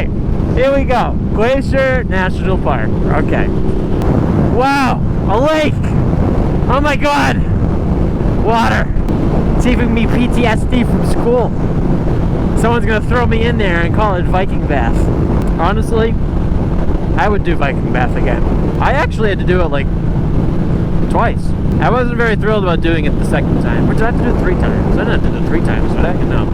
Okay, here we go. Glacier National Park. Okay. Wow, a lake. Oh my god. Water. It's giving me PTSD from school. Someone's gonna throw me in there and call it Viking bath. Honestly, I would do Viking bath again. I actually had to do it like twice. I wasn't very thrilled about doing it the second time. Or did I have to do it 3 times? I didn't have to do it 3 times, did I? No.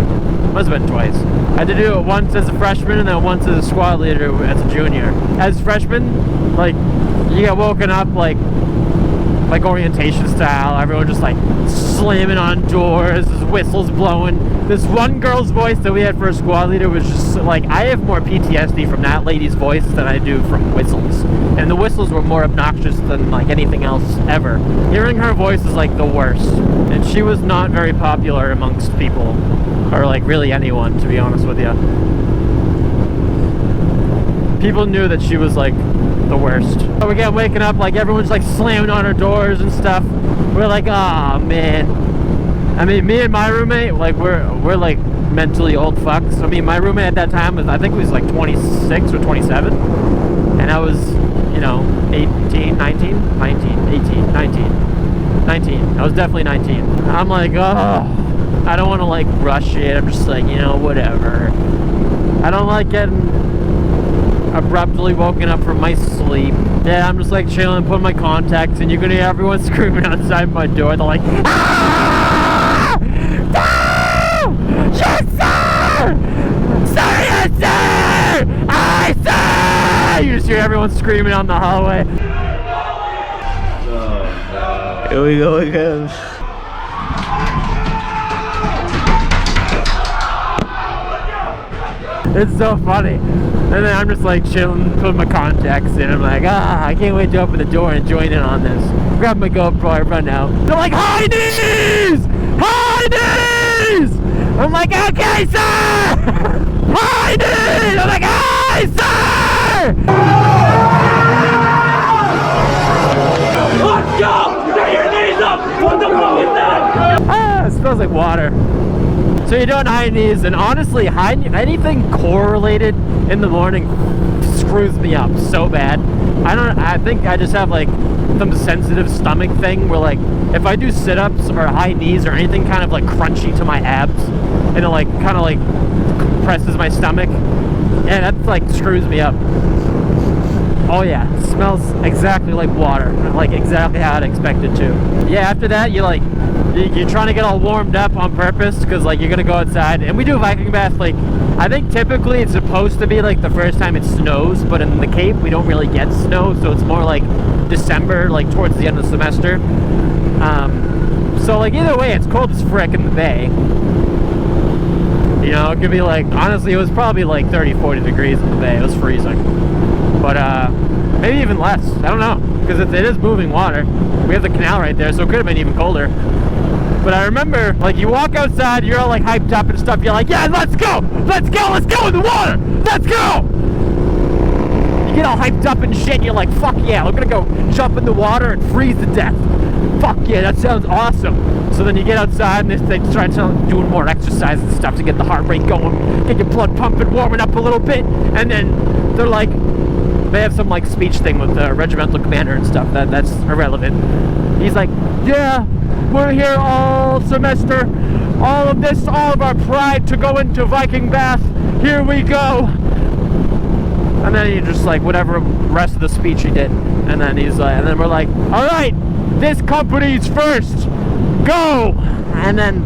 Must have been twice. I had to do it once as a freshman and then once as a squad leader as a junior. As freshman, like, you get woken up like orientation style. Everyone just like slamming on doors, there's whistles blowing. This one girl's voice that we had for a squad leader was just like, I have more PTSD from that lady's voice than I do from whistles. And the whistles were more obnoxious than like anything else ever. Hearing her voice is like the worst. And she was not very popular amongst people, or like really anyone, to be honest with you. People knew that she was like the worst. So we get waking up, like everyone's like slamming on our doors and stuff. We're like, oh man. I mean, me and my roommate, like we're like mentally old fucks. I mean, my roommate at that time was, I think he was like 26 or 27. And I was, you know, 18, 19, 19, 18, 19, 19. I was definitely 19. I'm like, oh, I don't want to like rush it. I'm just like, you know, whatever. I don't like getting abruptly woken up from my sleep. Yeah, I'm just like chilling, putting my contacts in. You're gonna hear everyone screaming outside my door. They're like, ah! No! Yes, sir! Sir, yes, sir! I say! You just hear everyone screaming on the hallway. Oh, no. Here we go again. It's so funny. And then I'm just like chilling, putting my contacts in. I'm like, I can't wait to open the door and join in on this. Grab my GoPro right now. They're like, high knees! High knees! I'm like, okay, sir! High knees! I'm like, hi, sir! Let's go! Get your knees up! What the fuck is that? It smells like water. So you're doing high knees, and honestly, anything correlated in the morning screws me up so bad. I think I just have like some sensitive stomach thing where like if I do sit-ups or high knees or anything kind of like crunchy to my abs, and it like kind of like compresses my stomach, yeah, that like screws me up. Oh yeah, it smells exactly like water, like exactly how I'd expect it to. Yeah, after that you're trying to get all warmed up on purpose because like you're gonna go outside, and we do a Viking bath. Like I think typically it's supposed to be like the first time it snows, but in the Cape we don't really get snow, so it's more like December, like towards the end of the semester. So like either way, it's cold as frick in the bay. You know, it could be like, honestly, it was probably like 30-40 degrees in the bay. It was freezing, but maybe even less. I don't know, because it is moving water. We have the canal right there, so it could have been even colder. But I remember, like, you walk outside, you're all like hyped up and stuff. You're like, yeah, let's go in the water, let's go. You get all hyped up and shit. You're like, fuck yeah, we're gonna go jump in the water and freeze to death. Fuck yeah, that sounds awesome. So then you get outside and they start doing more exercises and stuff to get the heart rate going, get your blood pumping, warming up a little bit, and then they're like, they have some like speech thing with the regimental commander and stuff that's irrelevant. He's like, yeah, we're here all semester, all of our pride to go into Viking bath. Here we go. And then he just like whatever rest of the speech he did, and then he's like, and then we're like, all right, this company's first, go. And then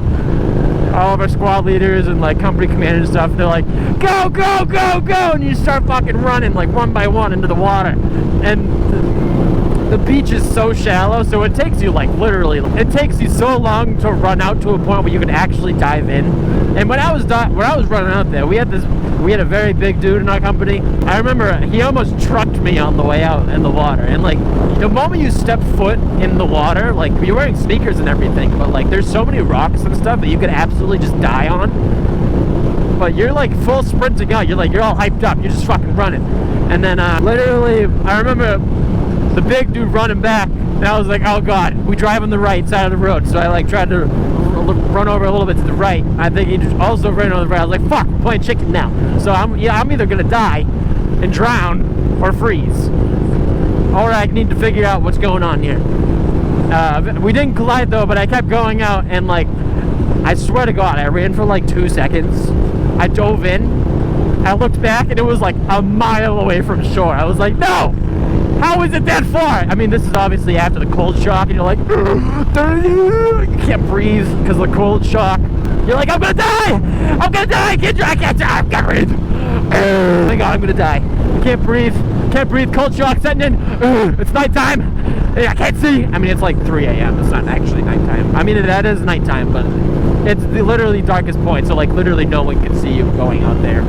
all of our squad leaders and like company commanders and stuff, they're like, go, go, go, go, and you start fucking running like one by one into the water. And the beach is so shallow, so it takes you like literally, it takes you so long to run out to a point where you can actually dive in. And when I was running out there, we had a very big dude in our company. I remember he almost trucked me on the way out in the water. And like the moment you step foot in the water, like you're wearing sneakers and everything, but like there's so many rocks and stuff that you could absolutely just die on. But you're like full sprinting out. You're all hyped up. You're just fucking running. And then literally, I remember the big dude running back, and I was like, oh god, we drive on the right side of the road. So I like tried to run over a little bit to the right. I think he also ran over the right. I was like, fuck, I'm playing chicken now. So I'm either gonna die and drown or freeze, or I need to figure out what's going on here. We didn't collide though, but I kept going out, and like, I swear to God, I ran for like 2 seconds. I dove in, I looked back, and it was like a mile away from shore. I was like, no! How is it that far? I mean, this is obviously after the cold shock, and you're like, you can't breathe because of the cold shock. You're like, I'm gonna die! I'm gonna die! I can't breathe! Thank God, I'm gonna die. Can't breathe. Can't breathe. Cold shock setting in. It's nighttime. I can't see. I mean, it's like 3 a.m. It's not actually nighttime. I mean, that is nighttime, but it's the literally darkest point. So, like, literally no one can see you going out there.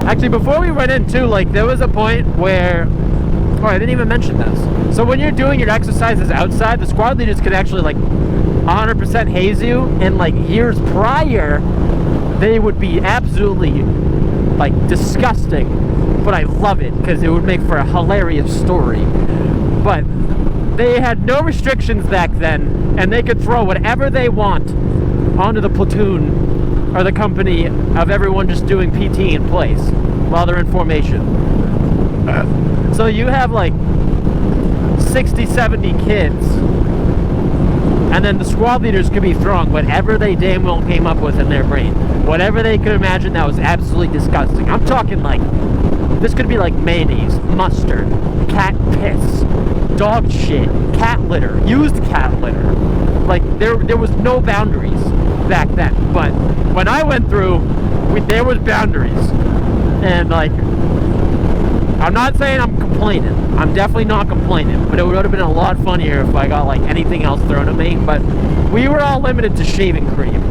Actually, before we went in too, like, there was a point where, oh, I didn't even mention this. So when you're doing your exercises outside, the squad leaders could actually like 100% haze you, and like years prior, they would be absolutely like disgusting. But I love it because it would make for a hilarious story. But they had no restrictions back then, and they could throw whatever they want onto the platoon or the company of everyone just doing PT in place while they're in formation. So you have like 60, 70 kids, and then the squad leaders could be throwing whatever they damn well came up with in their brain. Whatever they could imagine that was absolutely disgusting. I'm talking like, this could be like mayonnaise, mustard, cat piss, dog shit, cat litter, used cat litter. Like, there was no boundaries back then. But when I went through, there was boundaries. And like, I'm not saying I'm complaining. I'm definitely not complaining. But it would have been a lot funnier if I got like anything else thrown at me. But we were all limited to shaving cream,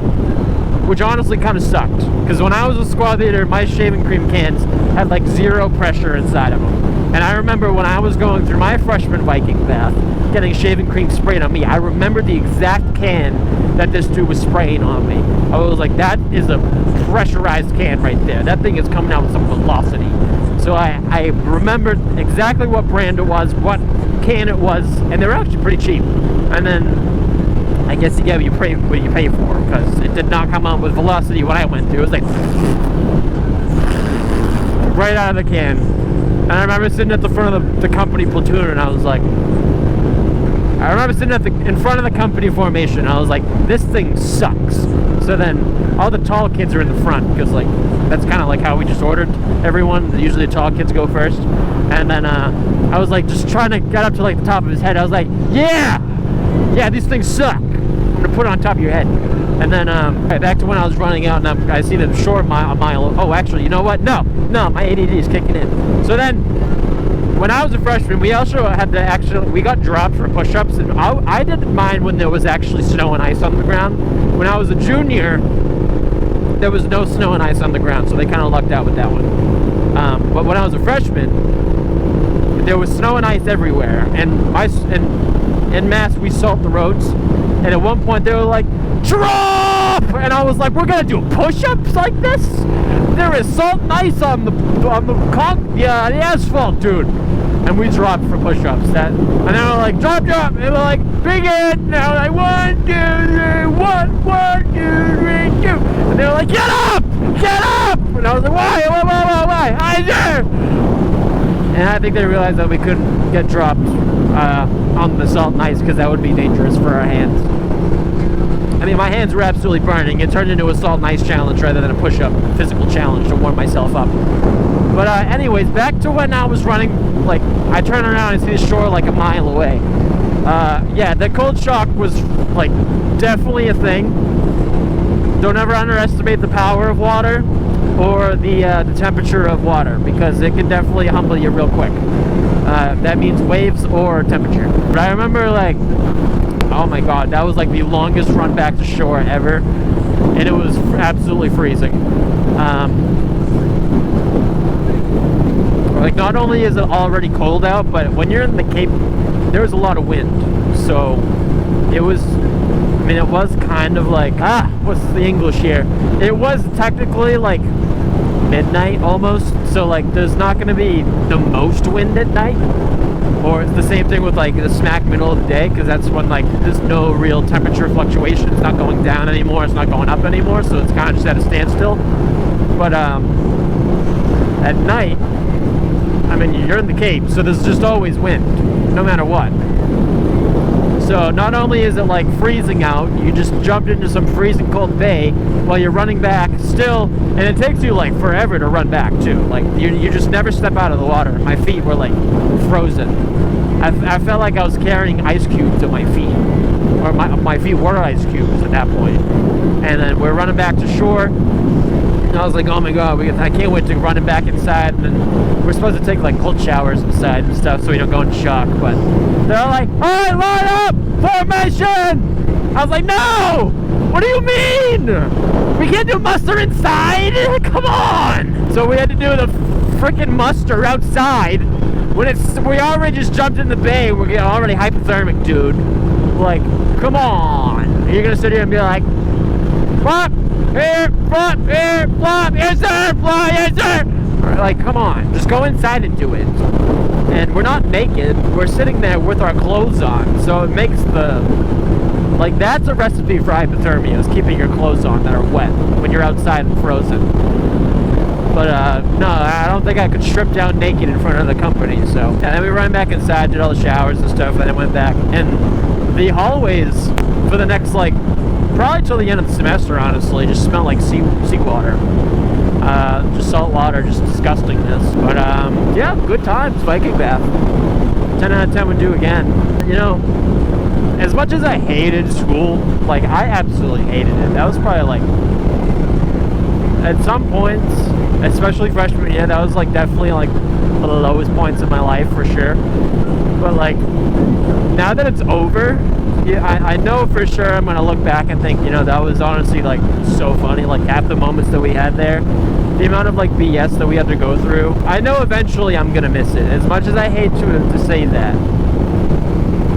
which honestly kind of sucked. Because when I was a squad leader, my shaving cream cans had like 0 pressure inside of them. And I remember when I was going through my freshman Viking bath, getting shaving cream sprayed on me, I remember the exact can that this dude was spraying on me. I was like, that is a pressurized can right there. That thing is coming out with some velocity. So I remembered exactly what brand it was, what can it was, and they were actually pretty cheap. And then I guess you get what you pay for, because it did not come out with velocity when I went through. It was like right out of the can. And I remember sitting at the front of the company platoon, and I was like, I remember sitting in front of the company formation, and I was like, this thing sucks. So then all the tall kids are in the front, because like, that's kind of like how we just ordered everyone. Usually the tall kids go first. And then I was like, just trying to get up to like the top of his head. I was like, yeah, these things suck. I'm gonna put it on top of your head. And then back to when I was running out, and I see them short a mile. Oh, actually, you know what? No, my ADD is kicking in. So then, when I was a freshman, we also had to we got dropped for push-ups, and I didn't mind when there was actually snow and ice on the ground. When I was a junior, there was no snow and ice on the ground, so they kind of lucked out with that one. But when I was a freshman, there was snow and ice everywhere, and in Mass, we salt the roads, and at one point they were like, drop! And I was like, we're gonna do push-ups like this? There is salt and ice on the asphalt, dude. And we dropped for push-ups. And they were like, drop. And they were like, bring it. And I was like, 1, 2, 3, 1, 2, 3, 2. And they were like, get up! And I was like, why? I dare! And I think they realized that we couldn't get dropped on the salt and ice, because that would be dangerous for our hands. I mean, my hands were absolutely burning. It turned into a salt and ice challenge rather than a push-up physical challenge to warm myself up. But anyways, back to when I was running, like, I turn around and see the shore like a mile away. Yeah, the cold shock was, like, definitely a thing. Don't ever underestimate the power of water or the temperature of water, because it can definitely humble you real quick. That means waves or temperature. But I remember, like, oh my god, that was like the longest run back to shore ever, and it was absolutely freezing. Like, not only is it already cold out, but when you're in the Cape, there was a lot of wind, so it was, I mean, it was kind of like, what's the English here? It was technically like midnight almost, so like there's not going to be the most wind at night, or it's the same thing with like the smack middle of the day, because that's when like there's no real temperature fluctuation. It's not going down anymore, it's not going up anymore, so it's kind of just at a standstill. But at night, I mean, you're in the Cape, so there's just always wind, no matter what. So not only is it like freezing out, you just jumped into some freezing cold bay while you're running back still, and it takes you like forever to run back too. Like you just never step out of the water. My feet were like frozen. I felt like I was carrying ice cubes at my feet, or my feet were ice cubes at that point. And then we're running back to shore. And I was like, oh my god, I can't wait to run it back inside. And then we're supposed to take like cold showers inside and stuff so we don't go into shock. But they're like, alright, line up! Formation! I was like, no! What do you mean? We can't do muster inside? Come on! So we had to do the freaking muster outside when we already just jumped in the bay. We're getting already hypothermic, dude. Like, come on! You're gonna sit here and be like, flop! Here, flop, here, flop, yes sir, flop, yes sir. Like, come on, just go inside and do it. And we're not naked, we're sitting there with our clothes on, so it makes the, like, that's a recipe for hypothermia, is keeping your clothes on that are wet when you're outside and frozen. But no, I don't think I could strip down naked in front of the company. So, and then we ran back inside, did all the showers and stuff, and then went back. And the hallways for the next, like, probably till the end of the semester, honestly, just smell like seawater. Just salt water, just disgustingness. But yeah, good times, Viking bath. 10 out of 10 would do again. You know, as much as I hated school, like, I absolutely hated it. That was probably like, at some points, especially freshman year, that was like definitely like the lowest points of my life for sure. But like, now that it's over, yeah, I know for sure I'm gonna look back and think, you know, that was honestly like so funny. Like, half the moments that we had there, the amount of like BS that we had to go through, I know eventually I'm gonna miss it. As much as I hate to say that.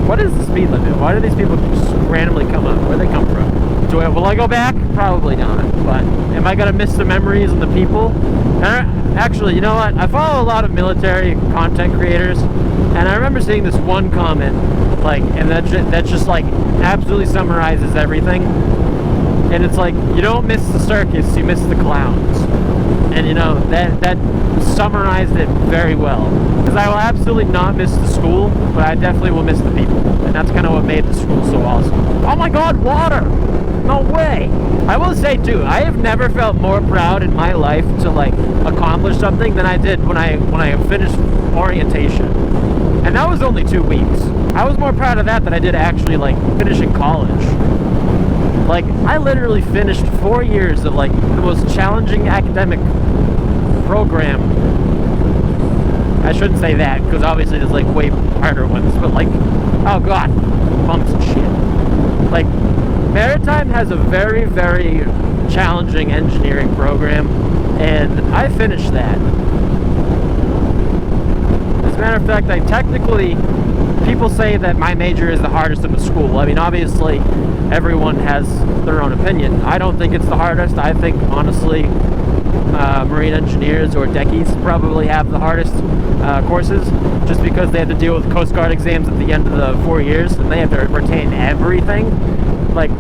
What is the speed limit? Why do these people just randomly come up? Where do they come from? Will I go back? Probably not. But am I gonna miss the memories and the people? And actually, you know what? I follow a lot of military content creators, and I remember seeing this one comment, like, and that just like absolutely summarizes everything. And it's like, you don't miss the circus, you miss the clowns. And you know, that summarized it very well. Because I will absolutely not miss the school, but I definitely will miss the people. And that's kind of what made the school so awesome. Oh my god, water! No way! I will say too, I have never felt more proud in my life to like accomplish something than I did when I finished orientation. And that was only 2 weeks. I was more proud of that than I did actually like finishing college. Like, I literally finished 4 years of like the most challenging academic program. I shouldn't say that, because obviously there's like way harder ones, but like, oh god, bumps and shit. Like, Maritime has a very, very challenging engineering program, and I finished that. As a matter of fact, people say that my major is the hardest in the school. I mean, obviously, everyone has their own opinion. I don't think it's the hardest. I think, honestly, marine engineers or dechies probably have the hardest courses, just because they have to deal with Coast Guard exams at the end of the 4 years, and they have to retain everything. Like,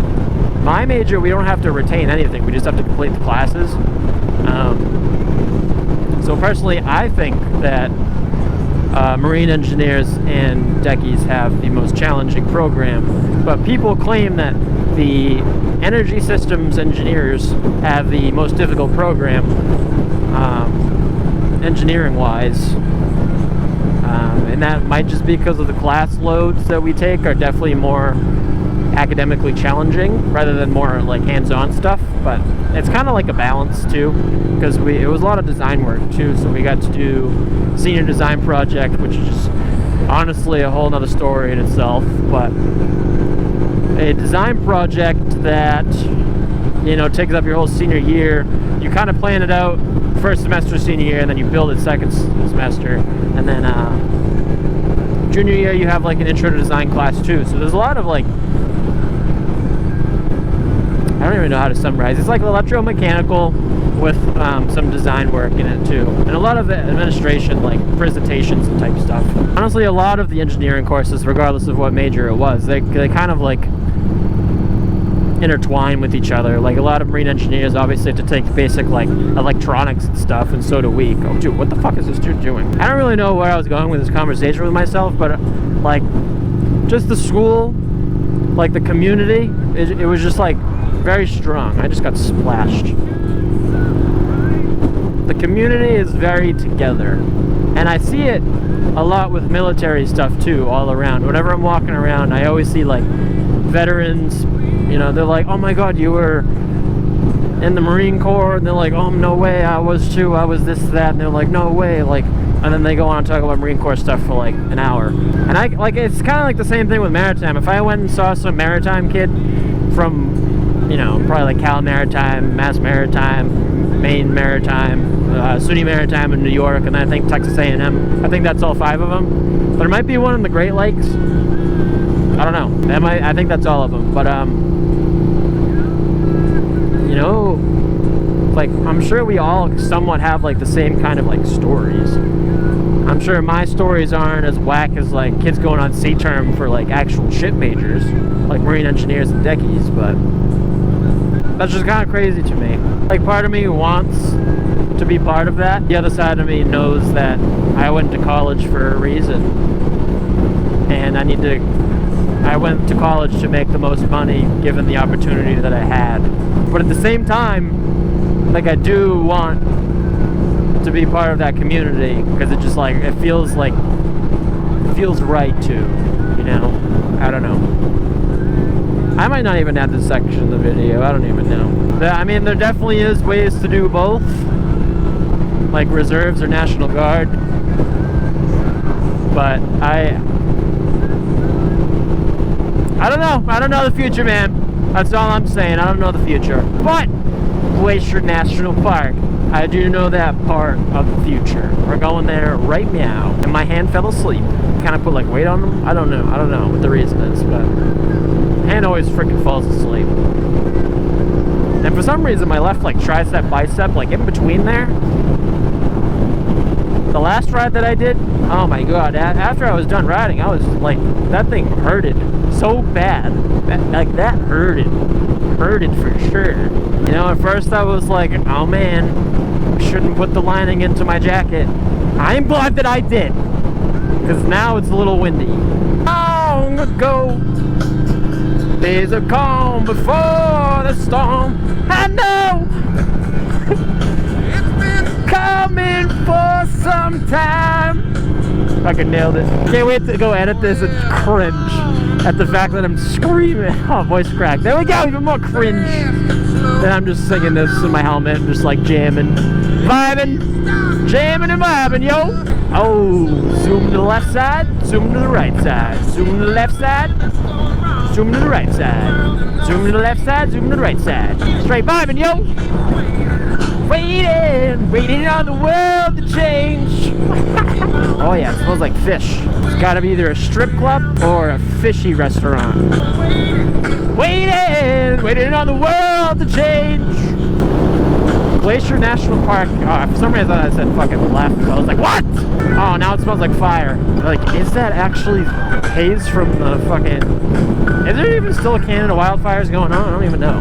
my major, we don't have to retain anything. We just have to complete the classes. So personally, I think that marine engineers and dechies have the most challenging program, but people claim that the energy systems engineers have the most difficult program, engineering wise, and that might just be because of the class loads that we take are definitely more academically challenging rather than more like hands-on stuff. But it's kind of like a balance too, because it was a lot of design work too, so we got to do senior design project, which is just honestly a whole nother story in itself. But a design project that, you know, takes up your whole senior year. You kind of plan it out first semester senior year, and then you build it second semester, and then junior year you have like an intro to design class too. So there's a lot of like, I don't even know how to summarize. It's like electromechanical with some design work in it too, and a lot of administration, like presentations and type stuff. Honestly, a lot of the engineering courses, regardless of what major it was, they kind of like intertwine with each other. Like a lot of marine engineers obviously have to take basic like electronics and stuff, and so do we. Oh dude, what the fuck is this dude doing? I don't really know where I was going with this conversation with myself, but like just the school, like the community, it was just like very strong. I just got splashed. The community is very together, and I see it a lot with military stuff too, all around. Whenever I'm walking around, I always see like veterans, you know, they're like, oh my god, you were in the Marine Corps, and they're like, oh no way, I was too, I was this, that, and they're like, no way, like, and then they go on and talk about Marine Corps stuff for like an hour. And I like, it's kind of like the same thing with maritime. If I went and saw some maritime kid from, you know, probably like Cal Maritime, Mass Maritime, Maine Maritime, SUNY Maritime in New York, and then I think Texas A&M. I think that's all 5 of them. But it might be one in the Great Lakes. I don't know. That might, I think that's all of them. But you know, like I'm sure we all somewhat have like the same kind of like stories. I'm sure my stories aren't as whack as like kids going on sea term for like actual ship majors, like marine engineers and deckies, but that's just kind of crazy to me. Like part of me wants to be part of that. The other side of me knows that I went to college for a reason, and I went to college to make the most money given the opportunity that I had. But at the same time, like I do want to be part of that community, because it just like, it feels right too, you know? I don't know. I might not even add this section in the video, I don't even know. I mean, there definitely is ways to do both, like reserves or National Guard, but I don't know the future, man. That's all I'm saying. I don't know the future. But Glacier National Park, I do know that part of the future. We're going there right now. And my hand fell asleep. Kind of put like weight on them. I don't know what the reason is, but hand always freaking falls asleep. And for some reason, my left like tricep, bicep, like in between there. The last ride that I did, oh my god, after I was done riding, I was like, that thing hurted so bad. Like that hurted for sure. You know, at first I was like, oh man, I shouldn't put the lining into my jacket. I'm glad that I did, because now it's a little windy. Long ago, days are calm before the storm. I know it's been coming for some time. Fucking nailed it. Can't wait to go edit this and cringe at the fact that I'm screaming. Oh, voice crack. There we go, even more cringe. Then I'm just singing this in my helmet, just like jamming, vibing, jamming and vibing, yo. Oh, zoom to the left side, zoom to the right side, zoom to the left side, zoom to the right side, zoom to the left side, zoom to the right side. Straight vibing, yo. Waiting on the world to change. Oh yeah, it smells like fish. It's gotta be either a strip club or a fishy restaurant. Waiting on the world to change. Glacier National Park. Oh, for some reason I thought I said fucking left. I was like, what? Oh, now it smells like fire. Like, is that actually haze from the fucking... Is there even still a Canada wildfires going on? I don't even know.